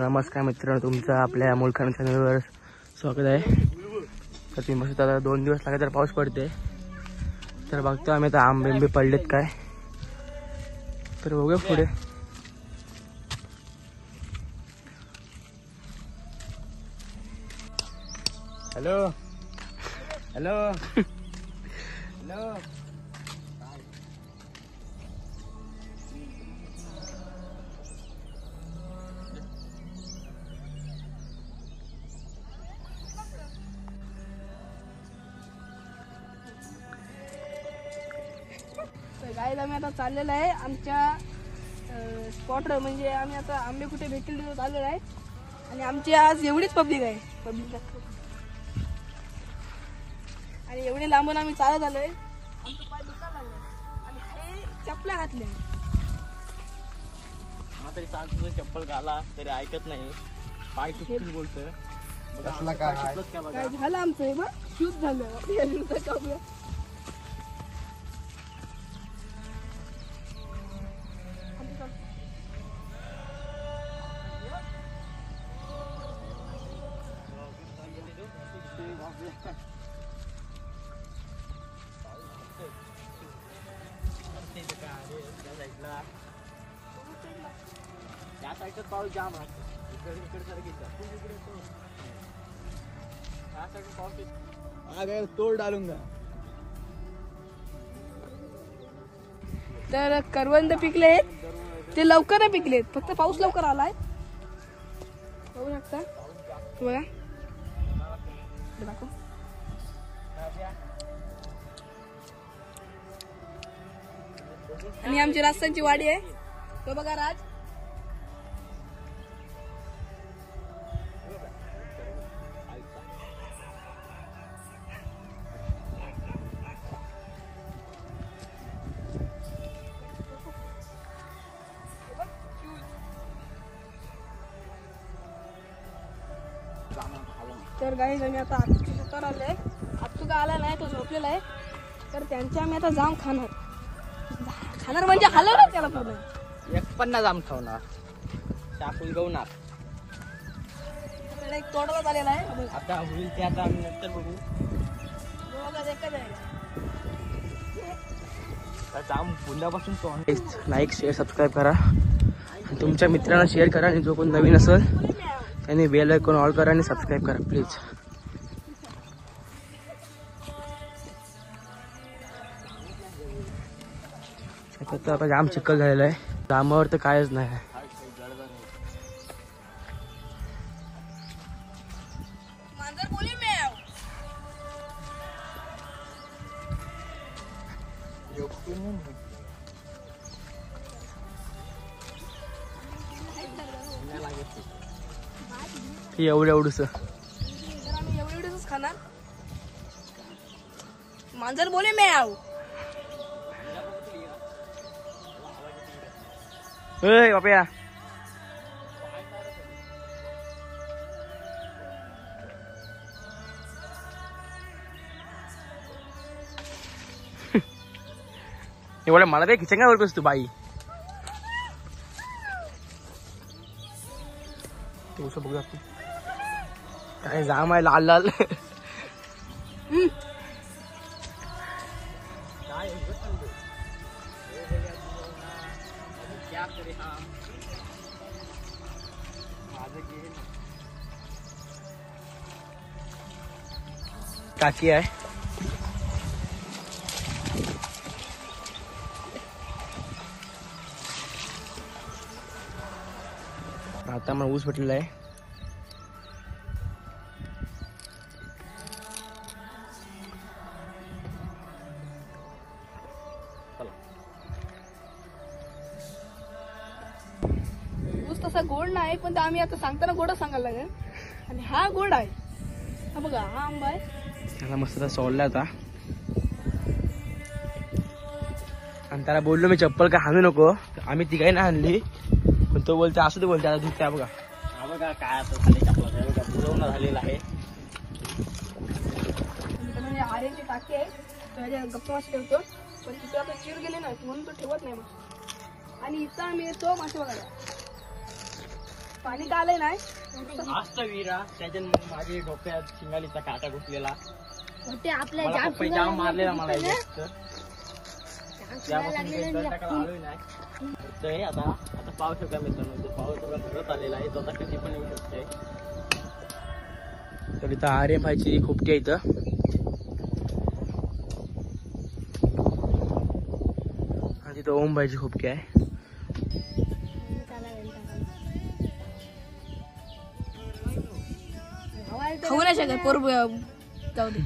नमस्कार मित्रांनो, तुमचं आपल्या मुलखान चॅनलवर स्वागत आहे. तर तुम्ही मस्त आता 2 दिवस लागले तर पाऊस पडते. तर बघतो आम्ही आता आंबे पडलेत काय, तर बघूया पुढे. Hello hello hello. गाईला आम्ही आता चाललेलं आहे आमच्या स्पॉटवर. म्हणजे आम्ही आता आंबे कुठे भेटतील तिथं चाललेलो आहे. आणि आमची आज एवढीच पब्लिक आहे. आणि एवढे लांबून आम्ही चालत आलोय. आमचं पाय दुखायला लागलं आणि हे चपल्या घातल्या. तरी सांगतो चप्पल घाला तरी ऐकत नाही, पाय तुटून बोलतोय. काय झालं आमचं हे बघ, शूज झालं. त्या साईडचा पाऊस जाम आहे. इकडे पाऊस तोड डालूंगा. तर करवंद पिकले, ते लवकर नाही पिकलेत, फक्त पाऊस लवकर आलाय. बघू शकता बघा. आणि आमची रास्तांची वाडी आहे तो बघा राज. तर गाईज आम्ही आता आत्तू शेतावर आलोय. आत्तू का आला नाही, तो झोपलेला आहे. तर त्यांच्या आम्ही आता जाम खाणार म्हणजे हलवणार त्याला पूर्ण. 150 जाम खावणार, चाकून गवणार. एक तोडवत आलेला आहे. आता होईल ते आता आम्ही नंतर बघू. जाम बुंदापासून लाईक शेअर सबस्क्राईब करा. तुमच्या मित्रांना शेअर करा. आणि जो कोण नवीन असेल त्यांनी बेल आयकॉन ऑल करा आणि सबस्क्राईब करा प्लीज. आता जाम चिखल झालेला आहे. जामावर तर कायच नाही. एवढंच खाणार. मांजर बोले मैं आऊ. बापया एवढ्या मला ते खिचंगा वर तू बाई. बघू आपण काय जाम आहे लाल लाल. काकी आहे. आता मला ऊस भेटलेला आहे. ऊस तसा गोड नाही, पण आम्ही आता सांगताना गोड सांगायला लागेल. आणि हा गोड आहे. हा बघा, हा आंबा आहे. त्याला मस्त सोडला आता. आणि त्याला बोललो मी चप्पल का हाणू नको. आम्ही ती काही नाही आणली, पण तो बोलते असं ते बोलते. आता दूध त्या बघा बघा काय आता बुरवणं झालेला आहे. आर्याची टाकी आहे, त्याच्या गप्पा मासे ठेवतो. पण तिथे आता चिर गेले ना म्हणून तो ठेवत नाही. मग आणि इथं आम्ही येतो मासे बघायला. पाणी का आलंय नाही मस्त विरा त्याच्यात माझे डोक्यात शिंगालीचा काटा घुसलेला आपल्या मला पप्पा जाम मारलेला मला आता पाऊस होता मित्रांनो पाऊस घरत आलेला आहे तो आता कधी पण येऊ शकतोय तर इथं RFI ची खोपटी आहे इथं आणि तिथं ओमबाईची खोपटी आहे खाऊ नाही शकत पोर जाऊ दे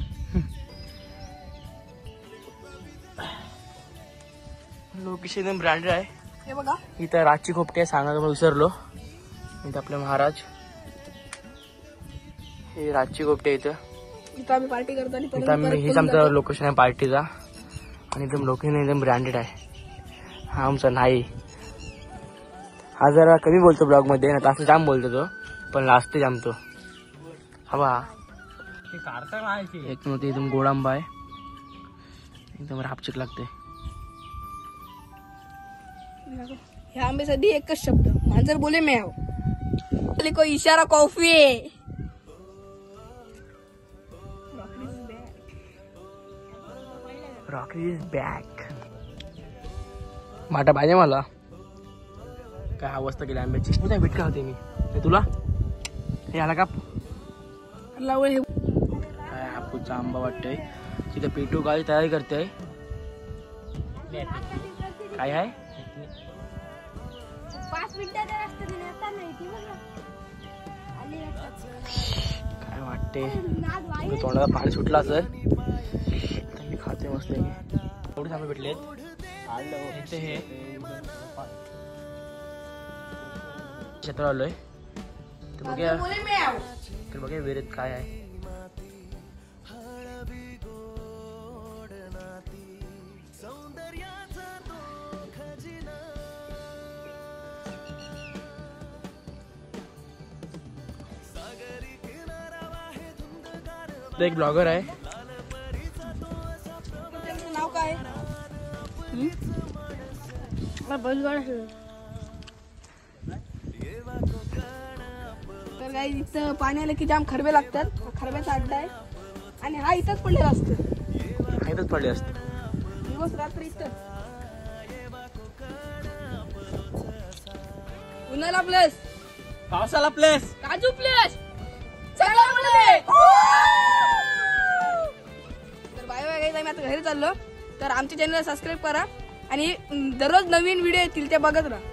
लोकेशन एकदम ब्रँडेड आहे हे बघा इथं राजची खोपटी आहे सांगायला मला विसरलो इथं आपले महाराज हे राजची खोपटी आहे इथं इथं आम्ही पार्टी करतो आणि हेच आमचं लोकेशन आहे पार्टीचा आणि एकदम लोकेशन एकदम ब्रँडेड आहे हा आमचा नाही हा जरा कमी बोलतो ब्लॉग मध्ये ना असं जाम बोलतो तो पण लास्ट जमतो हवा एक नव्हते एकदम गोडांबा आहे एकदम रापचिक लागते ह्या आंब्यासाठी एकच शब्द मांजर बोले म्याव को इशारा कॉफी रॉकी इज बॅक माटा पाहिजे मला काय अवस्था केली आंब्याची कुठे भेटका होते मी हे तुला हे आला का लावळ हे काय हापूसचा आंबा वाटतोय तिथे पेटू गाडी तयारी करते काय आहे 5 मिनिटाचा रस्ता दिला नाही ती काय वाटते तोंडाला पाणी सुटलं असेल तर मी खाते मस्त एवढे आंबे भेटलेत इथे हे क्षेत्र आलोय तर बघूया विहिरीत काय आहे एक ब्लॉगर आहे त्यांचं नाव काय तर काही इथं पाणी आलं की जाम खरबे लागतात खरब्याचा अड्डा आहे आणि हा इथंच पडलेला असतो इथंच पडले असते दिवस रात्र इथं उन्हाला प्लस पावसाला प्लेस काजू प्लस तर बाय बाय गाईज आम्ही आता घरी चाललो तर आमच्या चॅनलला सबस्क्राईब करा आणि दररोज नवीन व्हिडिओ येतील ते बघत राहा